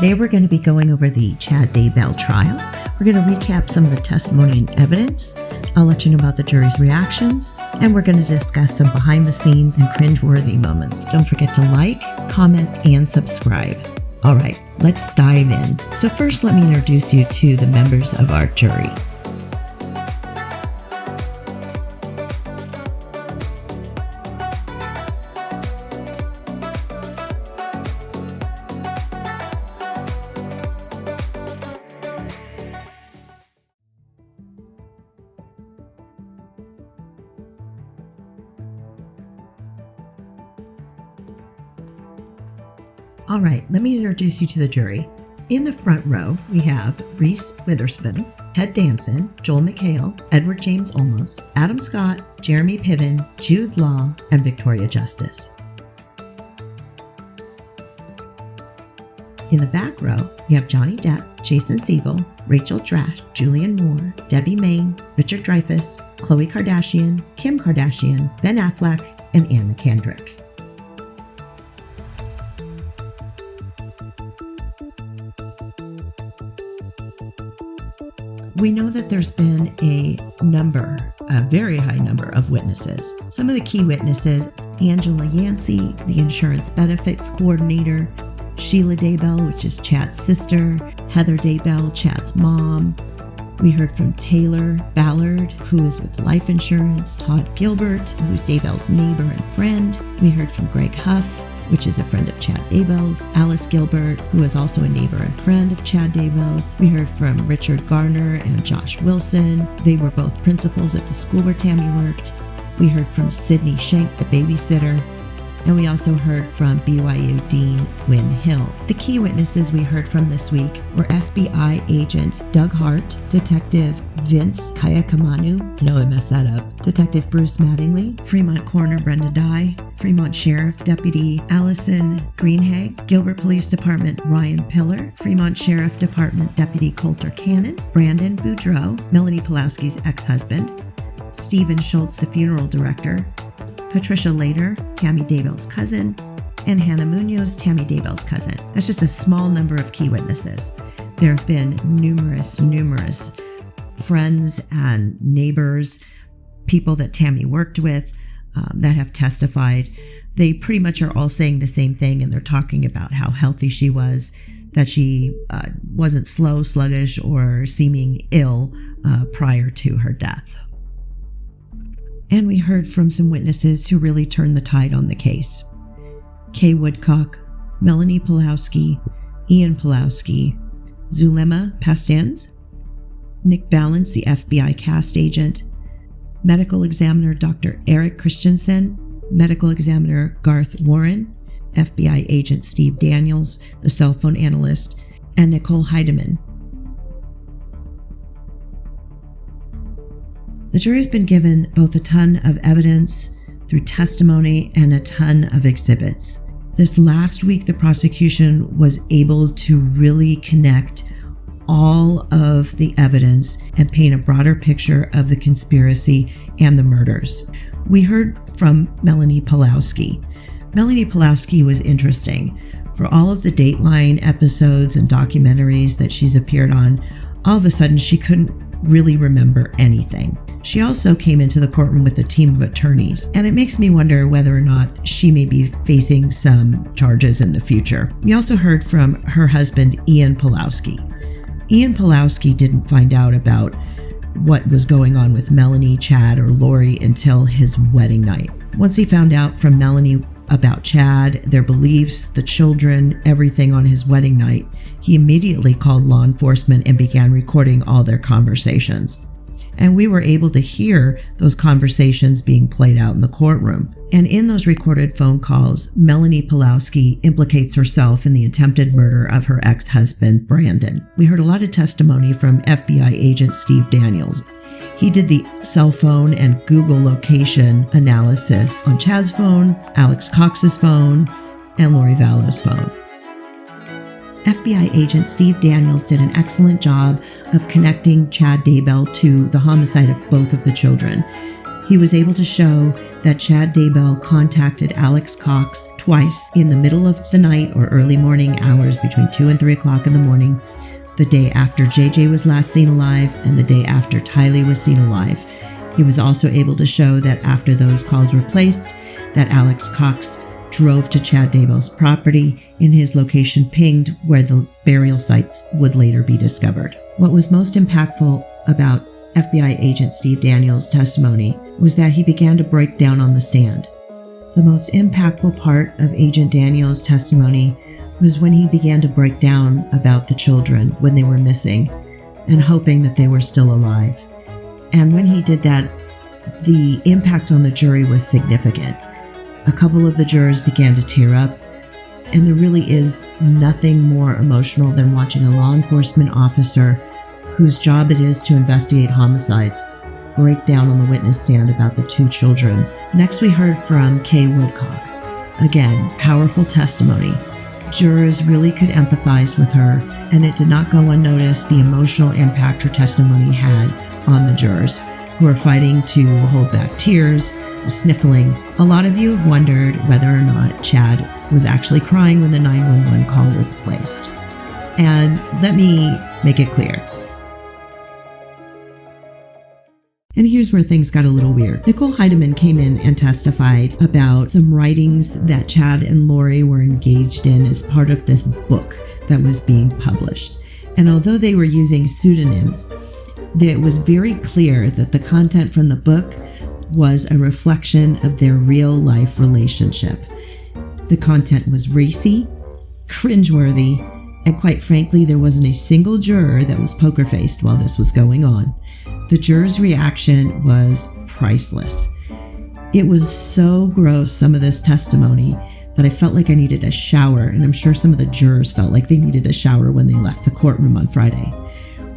Today we're going to be going over the Chad Daybell trial. We're going to recap some of the testimony and evidence. I'll let you know about the jury's reactions, and we're going to discuss some behind the scenes and cringeworthy moments. Don't forget to like, comment, and subscribe. All right, let's dive in. So first, let me introduce you to the members of our jury. All right, let me introduce you to the jury. In the front row, we have Reese Witherspoon, Ted Danson, Joel McHale, Edward James Olmos, Adam Scott, Jeremy Piven, Jude Law, and Victoria Justice. In the back row, we have Johnny Depp, Jason Segel, Rachel Dratch, Julianne Moore, Debbie Main, Richard Dreyfuss, Khloe Kardashian, Kim Kardashian, Ben Affleck, and Anna Kendrick. We know that there's been a very high number of witnesses. Some of the key witnesses: Angela Yancey, the insurance benefits coordinator; Sheila Daybell, which is Chad's sister; Heather Daybell, Chad's mom. We heard from Taylor Ballard, who is with life insurance; Todd Gilbert, who's Daybell's neighbor and friend. We heard from Greg Huff, which is a friend of Chad Daybell's; Alice Gilbert, who is also a neighbor and friend of Chad Daybell's. We heard from Richard Garner and Josh Wilson. They were both principals at the school where Tammy worked. We heard from Sydney Shank, the babysitter. And we also heard from BYU Dean Wynn Hill. The key witnesses we heard from this week were FBI agent Doug Hart, Detective Vince Kayakamanu, I know I messed that up, Detective Bruce Mattingly, Fremont Coroner Brenda Dye, Fremont Sheriff Deputy Allison Greenhag, Gilbert Police Department Ryan Pillar, Fremont Sheriff Department Deputy Coulter Cannon, Brandon Boudreau, Melanie Pulowski's ex-husband, Stephen Schultz, the funeral director, Patricia Lader, Tammy Daybell's cousin, and Hannah Munoz, Tammy Daybell's cousin. That's just a small number of key witnesses. There have been numerous friends and neighbors, people that Tammy worked with, that have testified. They pretty much are all saying the same thing, and they're talking about how healthy she was, that she wasn't slow, sluggish, or seeming ill prior to her death. And we heard from some witnesses who really turned the tide on the case. Kay Woodcock, Melanie Pulowski, Ian Pulowski, Zulema Pastens, Nick Balance, the FBI cast agent, medical examiner Dr. Eric Christensen, medical examiner Garth Warren, FBI agent Steve Daniels, the cell phone analyst, and Nicole Heidemann. The jury's been given both a ton of evidence through testimony and a ton of exhibits. This last week, the prosecution was able to really connect all of the evidence and paint a broader picture of the conspiracy and the murders. We heard from Melanie Pulowski. Melanie Pulowski was interesting. For all of the Dateline episodes and documentaries that she's appeared on, all of a sudden she couldn't really remember anything. She also came into the courtroom with a team of attorneys, and it makes me wonder whether or not she may be facing some charges in the future. We also heard from her husband, Ian Pulowski. Ian Pulowski didn't find out about what was going on with Melanie, Chad, or Lori until his wedding night. Once he found out from Melanie about Chad, their beliefs, the children, everything on his wedding night, he immediately called law enforcement and began recording all their conversations. And we were able to hear those conversations being played out in the courtroom. And in those recorded phone calls, Melanie Pulowski implicates herself in the attempted murder of her ex-husband, Brandon. We heard a lot of testimony from FBI agent Steve Daniels. He did the cell phone and Google location analysis on Chad's phone, Alex Cox's phone, and Lori Vallow's phone. FBI agent Steve Daniels did an excellent job of connecting Chad Daybell to the homicide of both of the children. He was able to show that Chad Daybell contacted Alex Cox twice in the middle of the night or early morning hours between 2 and 3 o'clock in the morning, the day after JJ was last seen alive and the day after Tylee was seen alive. He was also able to show that after those calls were placed, that Alex Cox drove to Chad Daybell's property in his location pinged where the burial sites would later be discovered. What was most impactful about FBI agent Steve Daniels' testimony was that he began to break down on the stand. The most impactful part of Agent Daniels' testimony was when he began to break down about the children when they were missing and hoping that they were still alive. And when he did that, the impact on the jury was significant. A couple of the jurors began to tear up, and there really is nothing more emotional than watching a law enforcement officer whose job it is to investigate homicides break down on the witness stand about the 2 children. Next, we heard from Kay Woodcock. Again, powerful testimony. Jurors really could empathize with her, and it did not go unnoticed the emotional impact her testimony had on the jurors, who are fighting to hold back tears, sniffling. A lot of you have wondered whether or not Chad was actually crying when the 911 call was placed. And let me make it clear. And here's where things got a little weird. Nicole Heidemann came in and testified about some writings that Chad and Lori were engaged in as part of this book that was being published. And although they were using pseudonyms, it was very clear that the content from the book was a reflection of their real-life relationship. The content was racy, cringeworthy, and quite frankly, there wasn't a single juror that was poker-faced while this was going on. The jurors' reaction was priceless. It was so gross, some of this testimony, that I felt like I needed a shower, and I'm sure some of the jurors felt like they needed a shower when they left the courtroom on Friday.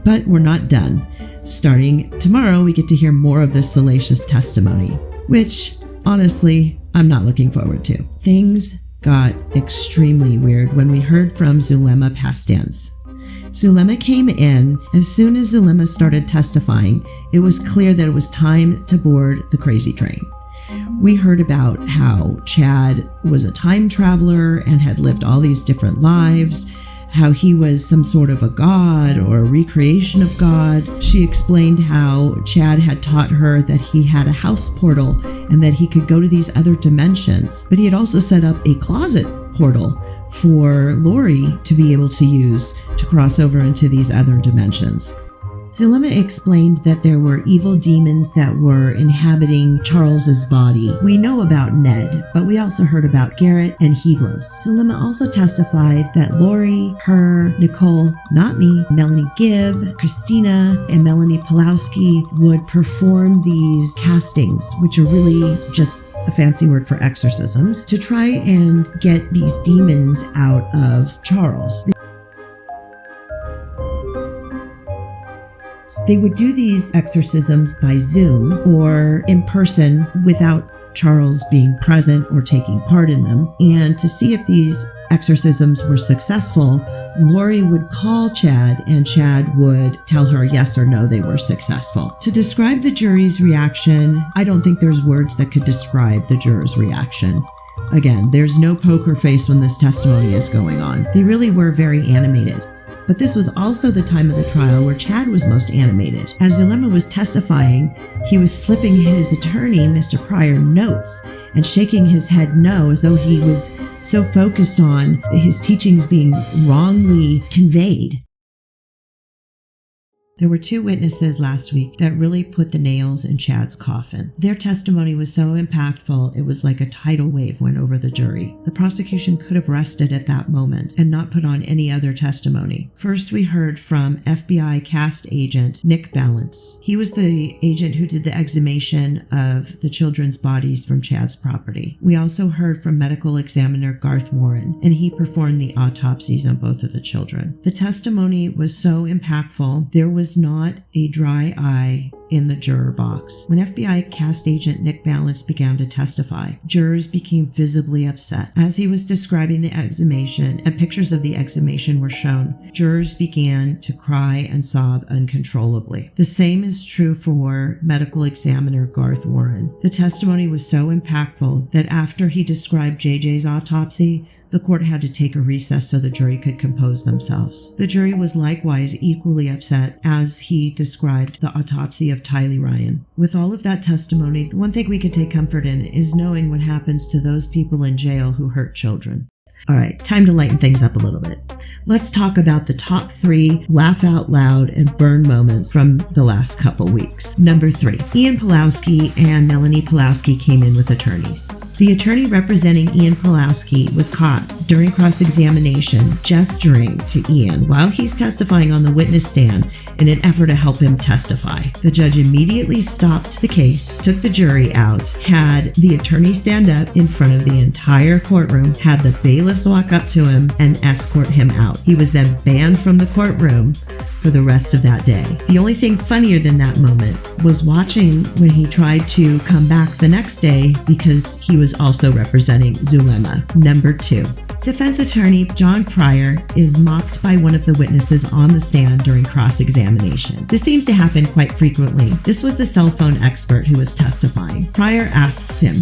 But we're not done. Starting tomorrow, we get to hear more of this salacious testimony, which, honestly, I'm not looking forward to. Things got extremely weird when we heard from Zulema Pastance. Zulema came in. As soon as Zulema started testifying, it was clear that it was time to board the crazy train. We heard about how Chad was a time traveler and had lived all these different lives, how he was some sort of a god or a recreation of God. She explained how Chad had taught her that he had a house portal and that he could go to these other dimensions. But he had also set up a closet portal for Lori to be able to use to cross over into these other dimensions. Zulema explained that there were evil demons that were inhabiting Charles's body. We know about Ned, but we also heard about Garrett and Heblos. Zulema also testified that Lori, her, Nicole, not me, Melanie Gibb, Christina, and Melanie Pulowski would perform these castings, which are really just a fancy word for exorcisms, to try and get these demons out of Charles. They would do these exorcisms by Zoom or in person without Charles being present or taking part in them. And to see if these exorcisms were successful, Lori would call Chad and Chad would tell her yes or no they were successful. To describe the jury's reaction, I don't think there's words that could describe the jurors' reaction. Again, there's no poker face when this testimony is going on. They really were very animated. But this was also the time of the trial where Chad was most animated. As Zulema was testifying, he was slipping his attorney, Mr. Pryor, notes and shaking his head no, as though he was so focused on his teachings being wrongly conveyed. There were 2 witnesses last week that really put the nails in Chad's coffin. Their testimony was so impactful, it was like a tidal wave went over the jury. The prosecution could have rested at that moment and not put on any other testimony. First, we heard from FBI cast agent Nick Balance. He was the agent who did the exhumation of the children's bodies from Chad's property. We also heard from medical examiner Garth Warren, and he performed the autopsies on both of the children. The testimony was so impactful. There was was not a dry eye in the juror box. When FBI cast agent Nick Balance began to testify, jurors became visibly upset. As he was describing the exhumation and pictures of the exhumation were shown, jurors began to cry and sob uncontrollably. The same is true for medical examiner Garth Warren. The testimony was so impactful that after he described JJ's autopsy, the court had to take a recess so the jury could compose themselves. The jury was likewise equally upset as he described the autopsy of Tylee Ryan. With all of that testimony, the one thing we can take comfort in is knowing what happens to those people in jail who hurt children. All right, time to lighten things up a little bit. Let's talk about the top 3 laugh out loud and burn moments from the last couple weeks. Number 3, Ian Pawlowski and Melanie Pawlowski came in with attorneys. The attorney representing Ian Pawlowski was caught during cross-examination gesturing to Ian while he's testifying on the witness stand in an effort to help him testify. The judge immediately stopped the case, took the jury out, had the attorney stand up in front of the entire courtroom, had the bailiffs walk up to him and escort him out. He was then banned from the courtroom for the rest of that day. The only thing funnier than that moment was watching when he tried to come back the next day because he was also representing Zulema. Number 2. Defense attorney John Pryor is mocked by one of the witnesses on the stand during cross-examination. This seems to happen quite frequently. This was the cell phone expert who was testifying. Pryor asks him,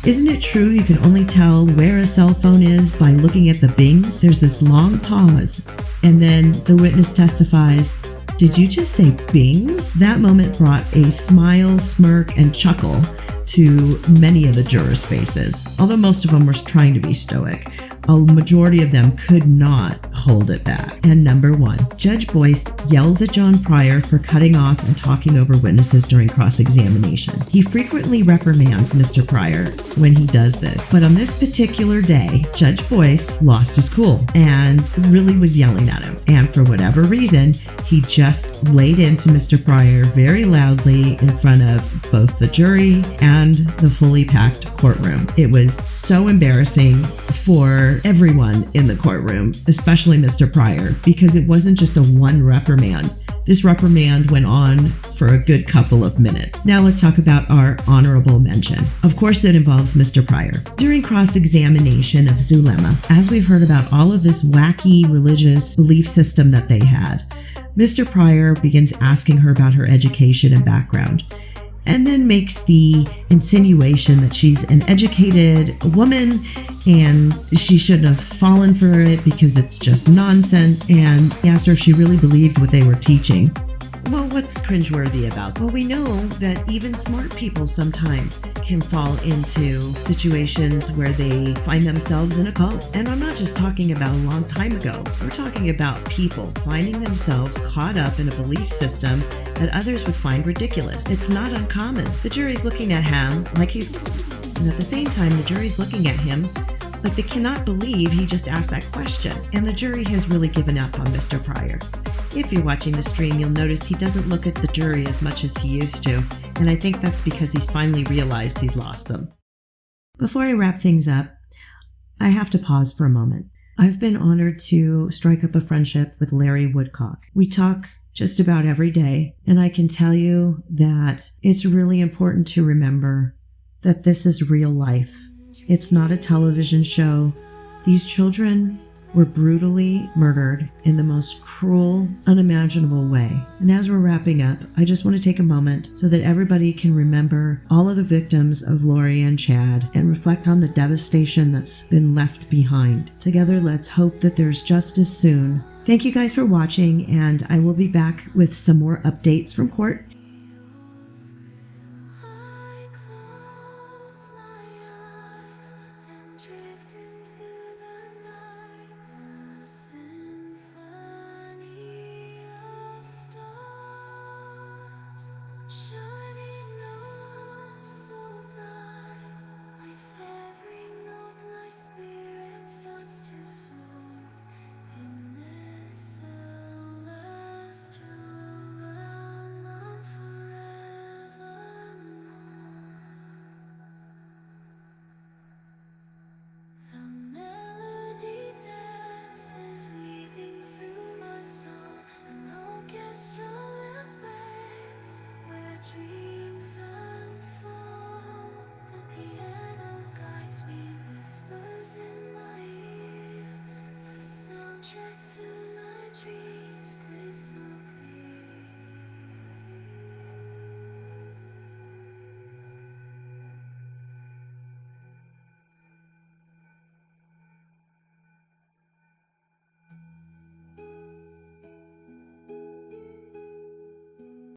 "Isn't it true you can only tell where a cell phone is by looking at the bings?" There's this long pause, and then the witness testifies, "Did you just say bing?" That moment brought a smile, smirk, and chuckle to many of the jurors' faces. Although most of them were trying to be stoic, a majority of them could not hold it back. And number 1, Judge Boyce yells at John Pryor for cutting off and talking over witnesses during cross-examination. He frequently reprimands Mr. Pryor when he does this, but on this particular day, Judge Boyce lost his cool and really was yelling at him. And for whatever reason, he just laid into Mr. Pryor very loudly in front of both the jury and the fully packed courtroom. It was so embarrassing for everyone in the courtroom, especially Mr. Pryor, because it wasn't just a one reprimand. This reprimand went on for a good couple of minutes. Now let's talk about our honorable mention. Of course, it involves Mr. Pryor. During cross-examination of Zulema, as we've heard about all of this wacky religious belief system that they had, Mr. Pryor begins asking her about her education and background, and then makes the insinuation that she's an educated woman and she shouldn't have fallen for it because it's just nonsense, and asked her if she really believed what they were teaching. Well, what's cringeworthy about that? Well, we know that even smart people sometimes can fall into situations where they find themselves in a cult. And I'm not just talking about a long time ago. We're talking about people finding themselves caught up in a belief system that others would find ridiculous. It's not uncommon. The jury's looking at him like he's... And at the same time, the jury's looking at him like they cannot believe he just asked that question. And the jury has really given up on Mr. Pryor. If you're watching the stream, you'll notice he doesn't look at the jury as much as he used to, and I think that's because he's finally realized he's lost them. Before I wrap things up, I have to pause for a moment. I've been honored to strike up a friendship with Larry Woodcock. We talk just about every day, and I can tell you that it's really important to remember that this is real life. It's not a television show. These children were brutally murdered in the most cruel, unimaginable way. And as we're wrapping up, I just want to take a moment so that everybody can remember all of the victims of Lori and Chad and reflect on the devastation that's been left behind. Together, let's hope that there's justice soon. Thank you guys for watching, and I will be back with some more updates from court